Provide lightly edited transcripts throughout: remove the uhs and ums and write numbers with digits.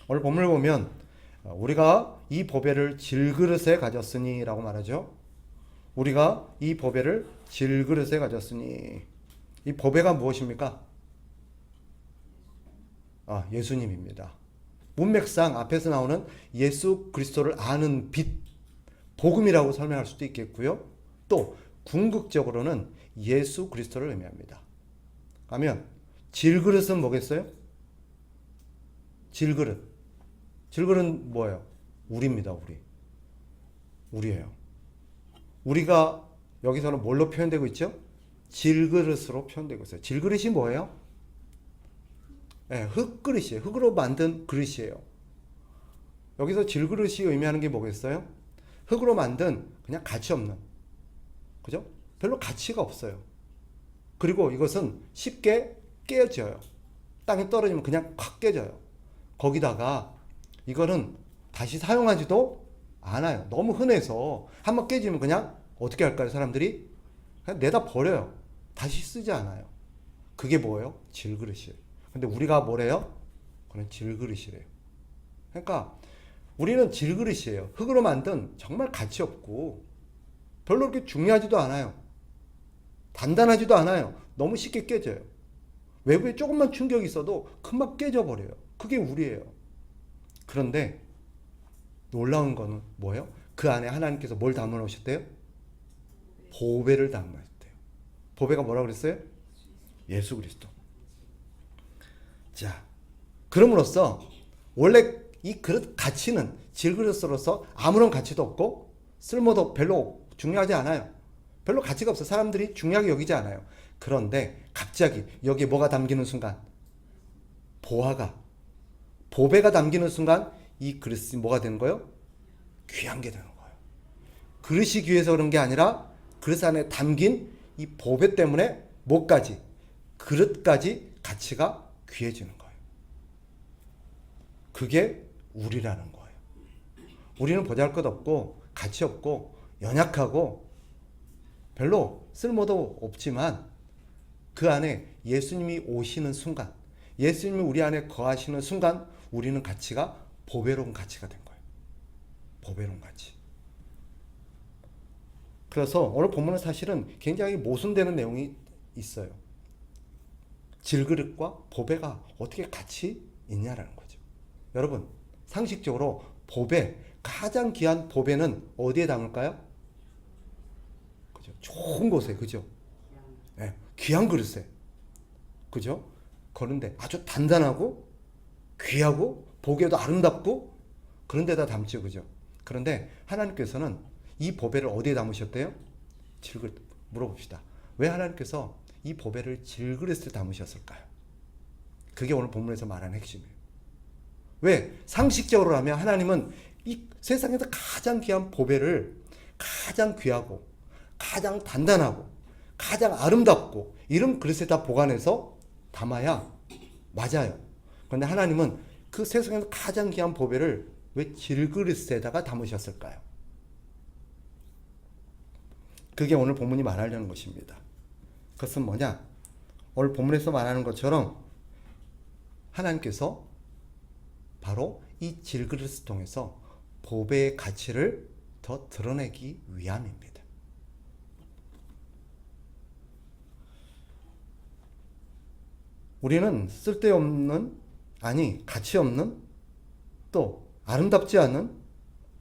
오늘 본문을 보면 우리가 이 보배를 질그릇에 가졌으니 라고 말하죠. 우리가 이 보배를 질그릇에 가졌으니, 이 보배가 무엇입니까? 예수님입니다. 문맥상 앞에서 나오는 예수 그리스도를 아는 빛, 복음이라고 설명할 수도 있겠고요. 또 궁극적으로는 예수 그리스도를 의미합니다. 그러면 질그릇은 뭐겠어요? 질그릇. 질그릇은 뭐예요? 우리입니다. 우리예요. 우리가 여기서는 뭘로 표현되고 있죠? 질그릇으로 표현되고 있어요. 질그릇이 뭐예요? 네, 흙그릇이에요. 흙으로 만든 그릇이에요. 여기서 질그릇이 의미하는 게 뭐겠어요? 흙으로 만든 그냥 가치 없는, 그죠? 별로 가치가 없어요. 그리고 이것은 쉽게 깨져요. 땅에 떨어지면 그냥 확 깨져요. 거기다가 이거는 다시 사용하지도 않아요. 너무 흔해서 한번 깨지면 그냥 어떻게 할까요? 사람들이 그냥 내다 버려요. 다시 쓰지 않아요. 그게 뭐예요? 질그릇이에요. 근데 우리가 뭐래요? 그건 질그릇이래요. 그러니까 우리는 질그릇이에요. 흙으로 만든 정말 가치 없고 별로 그렇게 중요하지도 않아요. 단단하지도 않아요. 너무 쉽게 깨져요. 외부에 조금만 충격이 있어도 금방 깨져버려요. 그게 우리예요. 그런데 놀라운 거는 뭐예요? 그 안에 하나님께서 뭘 담아 놓으셨대요? 보배를 담아 놓으셨대요. 보배가 뭐라고 그랬어요? 예수 그리스도. 자, 그럼으로써 원래 이 그릇 가치는 질그릇으로서 아무런 가치도 없고 쓸모도 별로 중요하지 않아요. 별로 가치가 없어. 사람들이 중요하게 여기지 않아요. 그런데 갑자기 여기에 뭐가 담기는 순간, 보배가 담기는 순간 이 그릇이 뭐가 되는 거예요? 귀한 게 되는 거예요. 그릇이 귀해서 그런 게 아니라 그릇 안에 담긴 이 보배 때문에 뭐까지, 그릇까지 가치가 귀해지는 거예요. 그게 우리라는 거예요. 우리는 보잘것없고 가치 없고 연약하고 별로 쓸모도 없지만 그 안에 예수님이 오시는 순간, 예수님이 우리 안에 거하시는 순간 우리는 가치가 보배로운 가치가 된 거예요. 보배로운 가치. 그래서 오늘 본문은 사실은 굉장히 모순되는 내용이 있어요. 질그릇과 보배가 어떻게 같이 있냐라는 거죠. 여러분, 상식적으로 가장 귀한 보배는 어디에 담을까요? 그죠? 좋은 곳에, 그죠? 네, 귀한 그릇에, 그죠? 그런데 아주 단단하고 귀하고 보기에도 아름답고 그런 데다 담죠, 그죠? 그런데 하나님께서는 이 보배를 어디에 담으셨대요? 질그릇. 물어봅시다. 왜 하나님께서 이 보배를 질그릇에 담으셨을까요? 그게 오늘 본문에서 말하는 핵심이에요. 왜? 상식적으로 하면 하나님은 이 세상에서 가장 귀한 보배를 가장 귀하고 가장 단단하고 가장 아름답고 이런 그릇에다 보관해서 담아야 맞아요. 그런데 하나님은 그 세상에서 가장 귀한 보배를 왜 질그릇에다가 담으셨을까요? 그게 오늘 본문이 말하려는 것입니다. 그것은 뭐냐? 오늘 본문에서 말하는 것처럼 하나님께서 바로 이 질그릇을 통해서 보배의 가치를 더 드러내기 위함입니다. 우리는 쓸데없는, 가치 없는, 또 아름답지 않은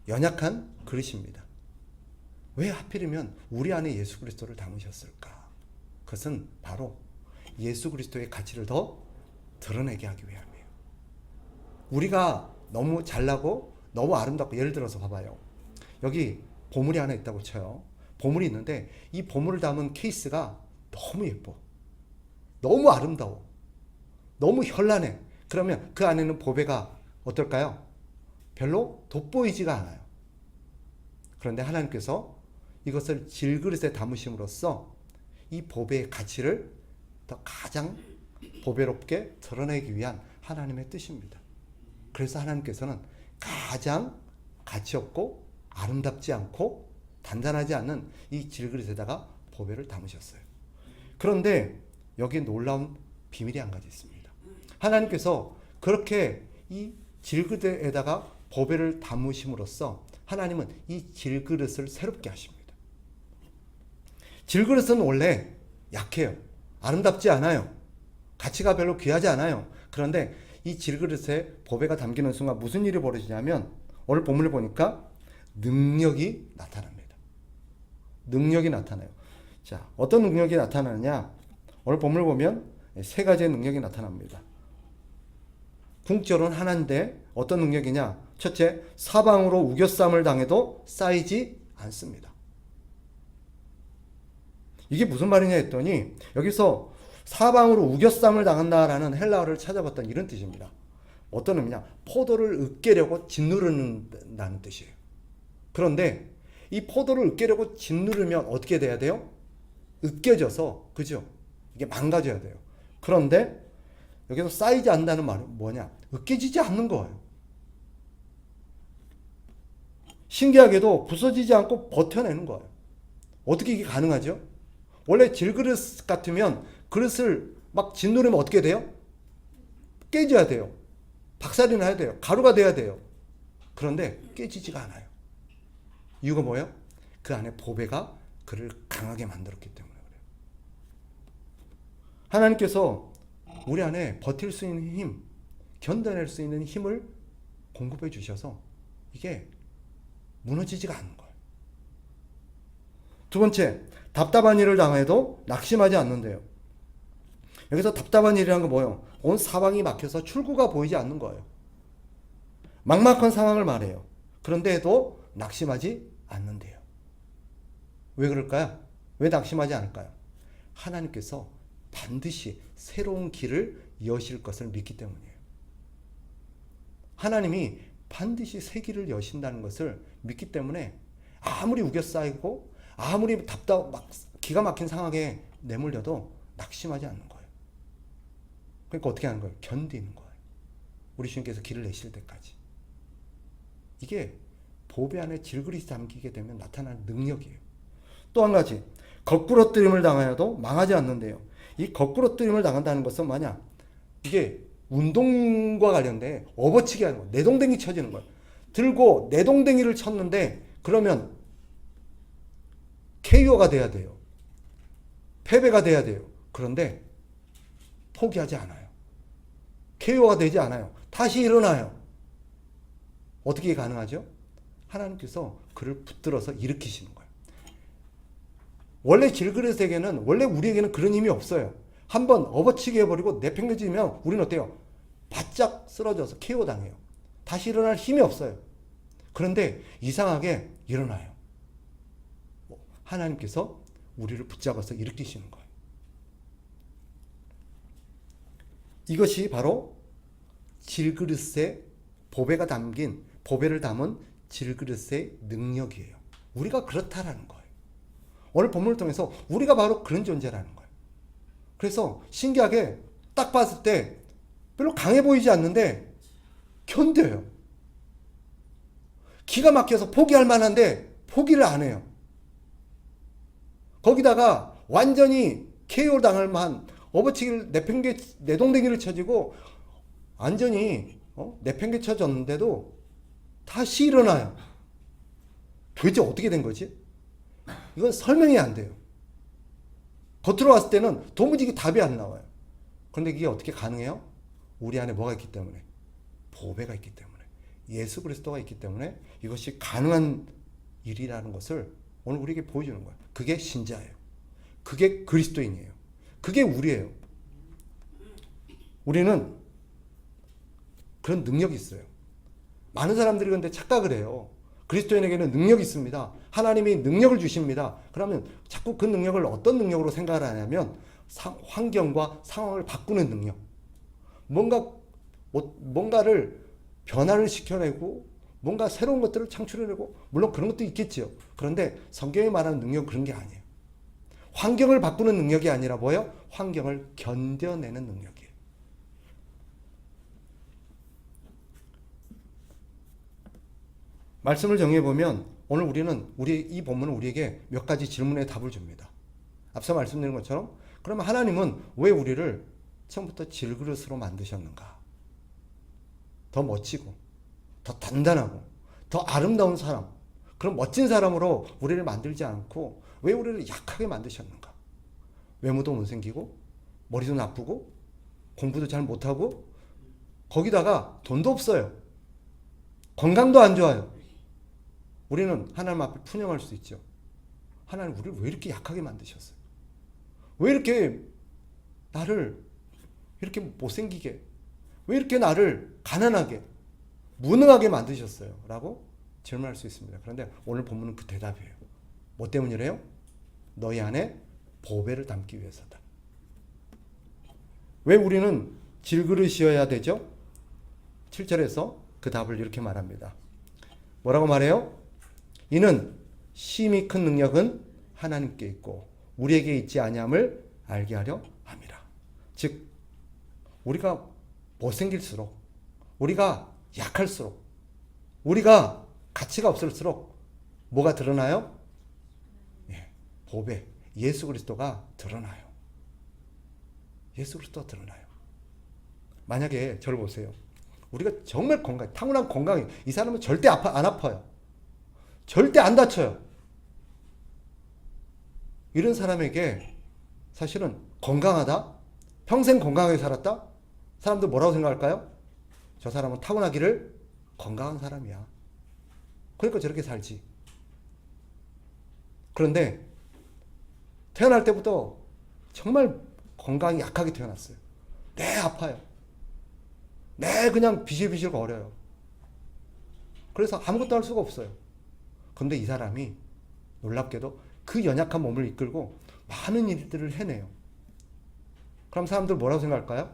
연약한 그릇입니다. 왜 하필이면 우리 안에 예수 그리스도를 담으셨을까? 그것은 바로 예수 그리스도의 가치를 더 드러내게 하기 위함이에요. 우리가 너무 잘나고 너무 아름답고, 예를 들어서 봐봐요. 여기 보물이 하나 있다고 쳐요. 보물이 있는데 이 보물을 담은 케이스가 너무 예뻐. 너무 아름다워. 너무 현란해. 그러면 그 안에는 보배가 어떨까요? 별로 돋보이지가 않아요. 그런데 하나님께서 이것을 질그릇에 담으심으로써 이 보배의 가치를 더 가장 보배롭게 드러내기 위한 하나님의 뜻입니다. 그래서 하나님께서는 가장 가치 없고 아름답지 않고 단단하지 않은 이 질그릇에다가 보배를 담으셨어요. 그런데 여기에 놀라운 비밀이 한 가지 있습니다. 하나님께서 그렇게 이 질그릇에다가 보배를 담으심으로써 하나님은 이 질그릇을 새롭게 하십니다. 질그릇은 원래 약해요. 아름답지 않아요. 가치가 별로 귀하지 않아요. 그런데 이 질그릇에 보배가 담기는 순간 무슨 일이 벌어지냐면 오늘 본문을 보니까 능력이 나타납니다. 능력이 나타나요. 자, 어떤 능력이 나타나느냐? 오늘 본문을 보면 세 가지의 능력이 나타납니다. 궁극적으로는 하나인데 어떤 능력이냐? 첫째, 사방으로 우겨쌈을 당해도 쌓이지 않습니다. 이게 무슨 말이냐 했더니 여기서 사방으로 우겨쌈을 당한다라는 헬라어를 찾아봤던 이런 뜻입니다. 어떤 의미냐? 포도를 으깨려고 짓누른다는 뜻이에요. 그런데 이 포도를 으깨려고 짓누르면 어떻게 돼야 돼요? 으깨져서, 그죠? 이게 망가져야 돼요. 그런데 여기서 쌓이지 않는다는 말은 뭐냐? 으깨지지 않는 거예요. 신기하게도 부서지지 않고 버텨내는 거예요. 어떻게 이게 가능하죠? 원래 질그릇 같으면 그릇을 막 짓누르면 어떻게 돼요? 깨져야 돼요. 박살이 나야 돼요. 가루가 돼야 돼요. 그런데 깨지지가 않아요. 이유가 뭐예요? 그 안에 보배가 그를 강하게 만들었기 때문에 그래요. 하나님께서 우리 안에 버틸 수 있는 힘, 견뎌낼 수 있는 힘을 공급해 주셔서 이게 무너지지가 않는 거예요. 두 번째, 답답한 일을 당해도 낙심하지 않는데요. 여기서 답답한 일이란 건 뭐예요? 온 사방이 막혀서 출구가 보이지 않는 거예요. 막막한 상황을 말해요. 그런데도 낙심하지 않는데요. 왜 그럴까요? 왜 낙심하지 않을까요? 하나님께서 반드시 새로운 길을 여실 것을 믿기 때문이에요. 하나님이 반드시 새 길을 여신다는 것을 믿기 때문에 아무리 우겨싸이고 아무리 기가 막힌 상황에 내몰려도 낙심하지 않는 거예요. 그러니까 어떻게 하는 거예요? 견디는 거예요. 우리 주님께서 길을 내실 때까지. 이게 보배 안에 질그릇이 담기게 되면 나타나는 능력이에요. 또 한 가지, 거꾸러뜨림을 당하여도 망하지 않는데요. 이 거꾸러뜨림을 당한다는 것은 뭐냐? 이게 운동과 관련돼 업어치기 하는 거예요. 내동댕이 쳐지는 거예요. 들고 내동댕이를 쳤는데 그러면 KO가 돼야 돼요. 패배가 돼야 돼요. 그런데 포기하지 않아요. KO가 되지 않아요. 다시 일어나요. 어떻게 가능하죠? 하나님께서 그를 붙들어서 일으키시는 거예요. 원래 질그릇에게는, 원래 우리에게는 그런 힘이 없어요. 한번 업어치게 해버리고 내팽개치면 우리는 어때요? 바짝 쓰러져서 KO 당해요. 다시 일어날 힘이 없어요. 그런데 이상하게 일어나요. 하나님께서 우리를 붙잡아서 일으키시는 거예요. 이것이 바로 질그릇에 보배가 담긴, 보배를 담은 질그릇의 능력이에요. 우리가 그렇다라는 거예요. 오늘 본문을 통해서 우리가 바로 그런 존재라는 거예요. 그래서 신기하게 딱 봤을 때 별로 강해 보이지 않는데 견뎌요. 기가 막혀서 포기할 만한데 포기를 안 해요. 거기다가 완전히 KO 당할 만 업어치기를 내동댕이를 쳐지고 완전히 내팽개쳐졌는데도 다시 일어나요. 도대체 어떻게 된 거지? 이건 설명이 안 돼요. 겉으로 봤을 때는 도무지 답이 안 나와요. 그런데 이게 어떻게 가능해요? 우리 안에 뭐가 있기 때문에? 보배가 있기 때문에. 예수 그리스도가 있기 때문에 이것이 가능한 일이라는 것을 오늘 우리에게 보여주는 거예요. 그게 신자예요. 그게 그리스도인이에요. 그게 우리예요. 우리는 그런 능력이 있어요. 많은 사람들이 근데 착각을 해요. 그리스도인에게는 능력이 있습니다. 하나님이 능력을 주십니다. 그러면 자꾸 그 능력을 어떤 능력으로 생각을 하냐면 환경과 상황을 바꾸는 능력. 뭔가를 변화를 시켜내고 뭔가 새로운 것들을 창출해내고 물론 그런 것도 있겠죠. 그런데 성경이 말하는 능력은 그런 게 아니에요. 환경을 바꾸는 능력이 아니라 뭐예요? 환경을 견뎌내는 능력이에요. 말씀을 정리해보면 오늘 이 본문은 우리에게 몇 가지 질문에 답을 줍니다. 앞서 말씀드린 것처럼 그러면 하나님은 왜 우리를 처음부터 질그릇으로 만드셨는가? 더 멋지고 더 단단하고 더 아름다운 사람, 그런 멋진 사람으로 우리를 만들지 않고 왜 우리를 약하게 만드셨는가? 외모도 못생기고 머리도 나쁘고 공부도 잘 못하고 거기다가 돈도 없어요. 건강도 안 좋아요. 우리는 하나님 앞에 푸념할 수 있죠. 하나님 우리를 왜 이렇게 약하게 만드셨어요? 왜 이렇게 나를 이렇게 못생기게, 왜 이렇게 나를 가난하게 무능하게 만드셨어요? 라고 질문할 수 있습니다. 그런데 오늘 본문은 그 대답이에요. 뭐 때문이래요? 너희 안에 보배를 담기 위해서다. 왜 우리는 질그릇이어야 되죠? 7절에서 그 답을 이렇게 말합니다. 뭐라고 말해요? 이는 심히 큰 능력은 하나님께 있고 우리에게 있지 아니함을 알게 하려 함이라. 즉 우리가 못생길수록, 우리가 약할수록, 우리가 가치가 없을수록 뭐가 드러나요? 예, 보배, 예수 그리스도가 드러나요. 예수 그리스도가 드러나요. 만약에 저를 보세요. 우리가 정말 건강해, 타고난 건강해. 이 사람은 절대 안 아파요. 절대 안 다쳐요. 이런 사람에게 사실은 건강하다? 평생 건강하게 살았다? 사람들 뭐라고 생각할까요? 저 사람은 타고나기를 건강한 사람이야. 그러니까 저렇게 살지. 그런데 태어날 때부터 정말 건강이 약하게 태어났어요. 네, 아파요. 네, 그냥 비실비실 거려요. 그래서 아무것도 할 수가 없어요. 그런데 이 사람이 놀랍게도 그 연약한 몸을 이끌고 많은 일들을 해내요. 그럼 사람들 뭐라고 생각할까요?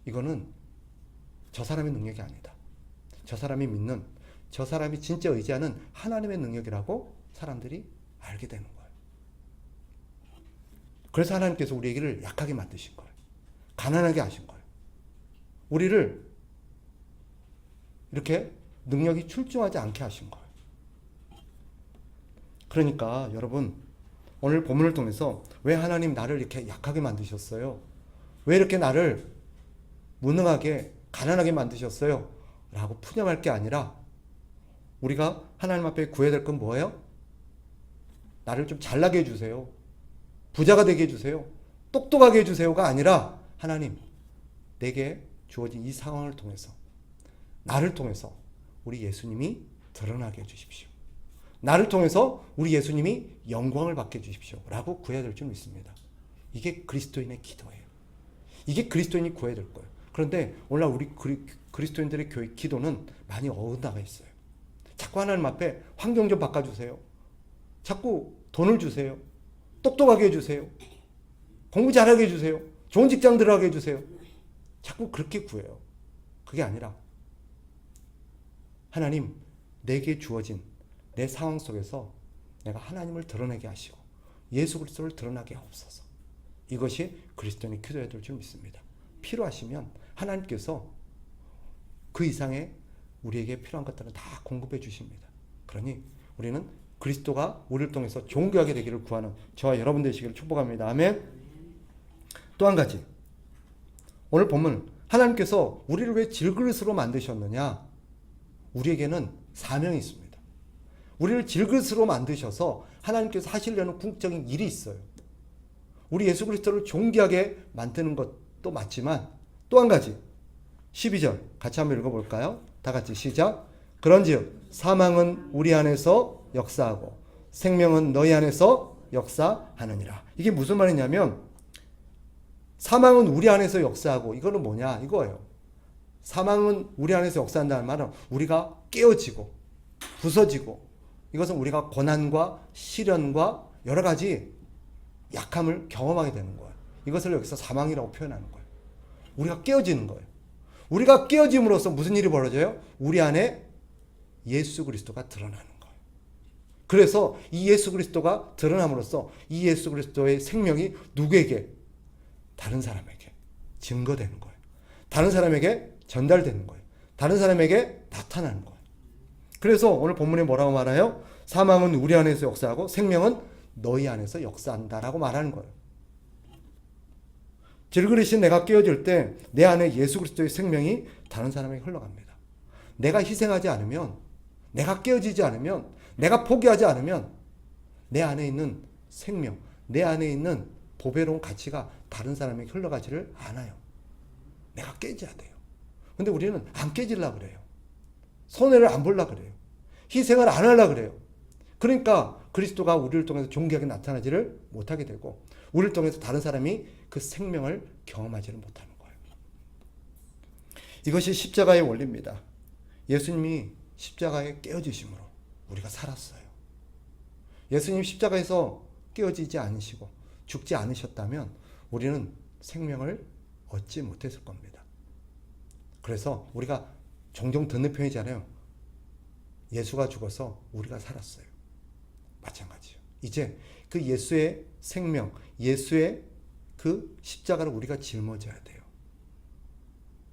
이거는 저 사람의 능력이 아니다. 저 사람이 믿는, 저 사람이 진짜 의지하는 하나님의 능력이라고 사람들이 알게 되는 거예요. 그래서 하나님께서 우리에게를 약하게 만드신 거예요. 가난하게 하신 거예요. 우리를 이렇게 능력이 출중하지 않게 하신 거예요. 그러니까 여러분, 오늘 본문을 통해서 왜 하나님 나를 이렇게 약하게 만드셨어요? 왜 이렇게 나를 무능하게 가난하게 만드셨어요? 라고 푸념할 게 아니라 우리가 하나님 앞에 구해야 될 건 뭐예요? 나를 좀 잘나게 해주세요. 부자가 되게 해주세요. 똑똑하게 해주세요가 아니라 하나님, 내게 주어진 이 상황을 통해서, 나를 통해서 우리 예수님이 드러나게 해주십시오. 나를 통해서 우리 예수님이 영광을 받게 해주십시오. 라고 구해야 될 줄 믿습니다. 이게 그리스도인의 기도예요. 이게 그리스도인이 구해야 될 거예요. 그런데 오늘날 우리 그리스도인들의 교회 기도는 많이 어긋나가 있어요. 자꾸 하나님 앞에 환경 좀 바꿔주세요. 자꾸 돈을 주세요. 똑똑하게 해주세요. 공부 잘하게 해주세요. 좋은 직장 들어가게 해주세요. 자꾸 그렇게 구해요. 그게 아니라 하나님, 내게 주어진 내 상황 속에서 내가 하나님을 드러내게 하시고 예수 그리스도를 드러나게 하옵소서. 이것이 그리스도인의 기도해야 될 줄 믿습니다. 필요하시면 하나님께서 그 이상의 우리에게 필요한 것들은 다 공급해 주십니다. 그러니 우리는 그리스도가 우리를 통해서 존귀하게 되기를 구하는 저와 여러분 되시기를 축복합니다. 아멘. 또 한 가지, 오늘 보면 하나님께서 우리를 왜 질그릇으로 만드셨느냐? 우리에게는 사명이 있습니다. 우리를 질그릇으로 만드셔서 하나님께서 하시려는 궁극적인 일이 있어요. 우리 예수 그리스도를 존귀하게 만드는 것도 맞지만 또 한 가지, 12절 같이 한번 읽어볼까요? 다 같이 시작. 그런즉 사망은 우리 안에서 역사하고 생명은 너희 안에서 역사하느니라. 이게 무슨 말이냐면 사망은 우리 안에서 역사하고, 이거는 뭐냐 이거예요. 사망은 우리 안에서 역사한다는 말은 우리가 깨어지고 부서지고, 이것은 우리가 고난과 시련과 여러 가지 약함을 경험하게 되는 거예요. 이것을 여기서 사망이라고 표현하는 거예요. 우리가 깨어지는 거예요. 우리가 깨어짐으로써 무슨 일이 벌어져요? 우리 안에 예수 그리스도가 드러나는 거예요. 그래서 이 예수 그리스도가 드러남으로써 이 예수 그리스도의 생명이 누구에게? 다른 사람에게 증거되는 거예요. 다른 사람에게 전달되는 거예요. 다른 사람에게 나타나는 거예요. 그래서 오늘 본문에 뭐라고 말해요? 사망은 우리 안에서 역사하고 생명은 너희 안에서 역사한다라고 말하는 거예요. 질그릇이 내가 깨어질 때 내 안에 예수 그리스도의 생명이 다른 사람에게 흘러갑니다. 내가 희생하지 않으면, 내가 깨어지지 않으면, 내가 포기하지 않으면 내 안에 있는 생명, 내 안에 있는 보배로운 가치가 다른 사람에게 흘러가지를 않아요. 내가 깨져야 돼요. 근데 우리는 안 깨지려고 그래요. 손해를 안 보려고 그래요. 희생을 안 하려고 그래요. 그러니까 그리스도가 우리를 통해서 존귀하게 나타나지를 못하게 되고, 우리를 통해서 다른 사람이 그 생명을 경험하지를 못하는 거예요. 이것이 십자가의 원리입니다. 예수님이 십자가에 깨어지심으로 우리가 살았어요. 예수님 십자가에서 깨어지지 않으시고 죽지 않으셨다면 우리는 생명을 얻지 못했을 겁니다. 그래서 우리가 종종 듣는 표현이잖아요. 예수가 죽어서 우리가 살았어요. 마찬가지요. 이제 그 예수의 생명, 예수의 그 십자가를 우리가 짊어져야 돼요.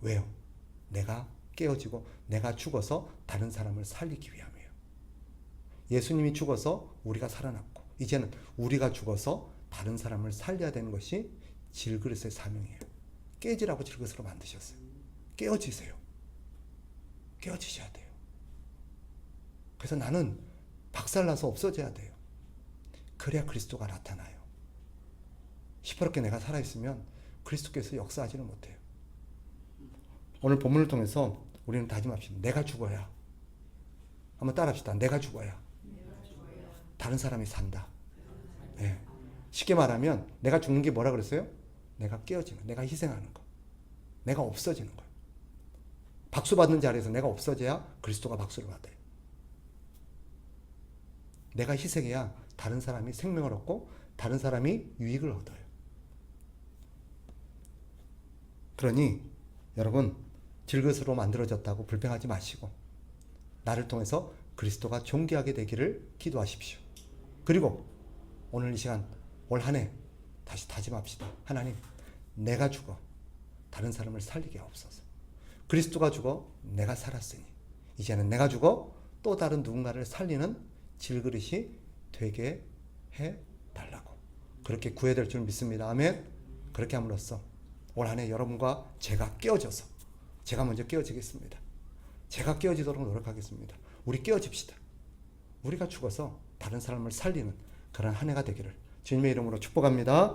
왜요? 내가 깨어지고 내가 죽어서 다른 사람을 살리기 위함이에요. 예수님이 죽어서 우리가 살아났고, 이제는 우리가 죽어서 다른 사람을 살려야 되는 것이 질그릇의 사명이에요. 깨지라고 질그릇으로 만드셨어요. 깨어지세요. 깨어지셔야 돼요. 그래서 나는 박살나서 없어져야 돼요. 그래야 그리스도가 나타나요. 시퍼렇게 내가 살아있으면 그리스도께서 역사하지는 못해요. 오늘 본문을 통해서 우리는 다짐합시다. 내가 죽어야. 한번 따라합시다. 내가 죽어야 다른 사람이 산다. 네. 쉽게 말하면 내가 죽는 게 뭐라 그랬어요? 내가 깨어지는 거, 내가 희생하는 거, 내가 없어지는 거예요. 박수 받는 자리에서 내가 없어져야 그리스도가 박수를 받아요. 내가 희생해야 다른 사람이 생명을 얻고 다른 사람이 유익을 얻어요. 그러니 여러분, 질그릇으로 만들어졌다고 불평하지 마시고 나를 통해서 그리스도가 존귀하게 되기를 기도하십시오. 그리고 오늘 이 시간, 올 한 해 다시 다짐합시다. 하나님, 내가 죽어 다른 사람을 살리게 하옵소서. 그리스도가 죽어 내가 살았으니 이제는 내가 죽어 또 다른 누군가를 살리는 질그릇이 되게 해달라고 그렇게 구해야 될 줄 믿습니다. 아멘. 그렇게 함으로써 올 한 해 여러분과 제가 깨어져서, 제가 먼저 깨어지겠습니다. 제가 깨어지도록 노력하겠습니다. 우리 깨어집시다. 우리가 죽어서 다른 사람을 살리는 그런 한 해가 되기를 주님의 이름으로 축복합니다.